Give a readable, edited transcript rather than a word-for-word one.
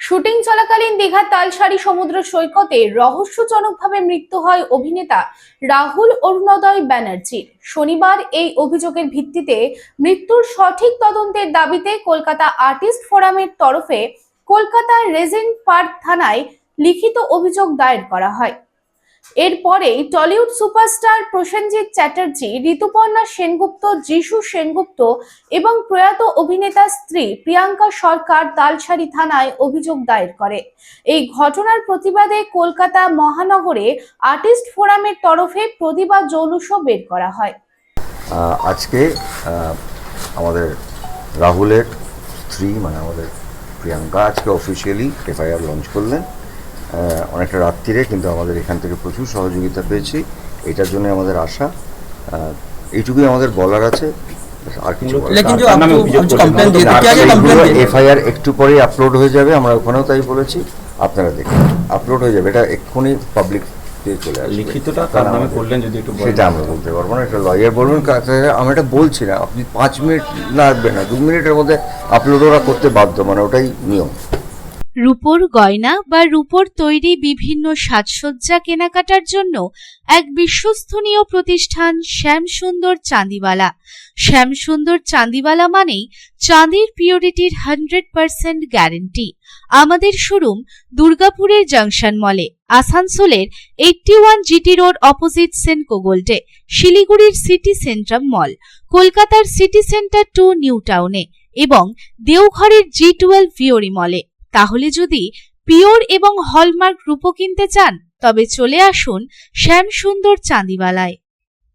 Shooting চলাকালীন দীঘার তালসারি সমুদ্র সৈকতে রহস্যজনকভাবে মৃত্যু হয় অভিনেতা রাহুল অরুণোদয় ব্যানার্জির। শনিবার এই অভিযোগের ভিত্তিতে মৃত্যুর সঠিক তদন্তের দাবিতে কলকাতা আর্টিস্ট ফোরামের তরফে কলকাতার রেজেন্ট পার্ক থানায় লিখিত অভিযোগ দায়ের করা হয়। এরপরেই টলিউড সুপারস্টার প্রসেনজিৎ চ্যাটার্জি, ঋতুপর্ণা সেনগুপ্ত, যিশু সেনগুপ্ত এবং প্রয়াত অভিনেতার স্ত্রী প্রিয়াঙ্কা সরকার তালসারি থানায় অভিযোগ দায়ের করে। এই ঘটনার প্রতিবাদে কলকাতা মহানগরে আর্টিস্ট ফোরামের তরফে প্রতিবাদ জৌলুস বের করা হয়। আজকে আমাদের রাহুলের স্ত্রী মানে আমাদের প্রিয়াঙ্কা আজকে অফিসিয়ালি এফআইআর লঞ্চ করলেন অনেকটা রাত্রিরে, কিন্তু আমাদের এখান থেকে প্রচুর সহযোগিতা পেয়েছি। এটার জন্য আমাদের আশা, এইটুকুই আমাদের বলার আছে। আর কিছু এফআইআর একটু পরেই আপলোড হয়ে যাবে, আমরা ওখানেও তাই বলেছি, আপনারা দেখুন আপলোড হয়ে যাবে, এটা এক্ষুনি পাবলিক চলে আসবে। লিখিতটা কার নামে করলেন যদি একটু সেটা আমরা বলতে পারবো না, এটা লয়ার বলবেন। আমি এটা বলছি না, আপনি 5 মিনিট লাগবে না, 2 মিনিটের মধ্যে আপলোড ওরা করতে বাধ্য, মানে ওটাই নিয়ম। রূপোর গয়না বা রূপোর তৈরি বিভিন্ন সাজসজ্জা কেনাকাটার জন্য এক বিশ্বস্তনীয় প্রতিষ্ঠান শ্যামসুন্দর চাঁদিওয়ালা। শ্যামসুন্দর চাঁদিওয়ালা মানেই চাঁদির পিওরিটির 100% গ্যারেন্টি। আমাদের শোরুম দুর্গাপুরের জংশন মলে, আসানসোলের 81 জিটি রোড অপোজিট সেনকো গোল্ডে, শিলিগুড়ির সিটি সেন্ট্রাম মল, কলকাতার সিটি সেন্টার 2 নিউ টাউনে এবং দেওঘরের G12 ভিওরি মলে। তাহলে যদি পিওর এবং হলমার্ক রূপো কিনতে চান তবে চলে আসুন শ্যামসুন্দর চাঁদিওয়ালায়।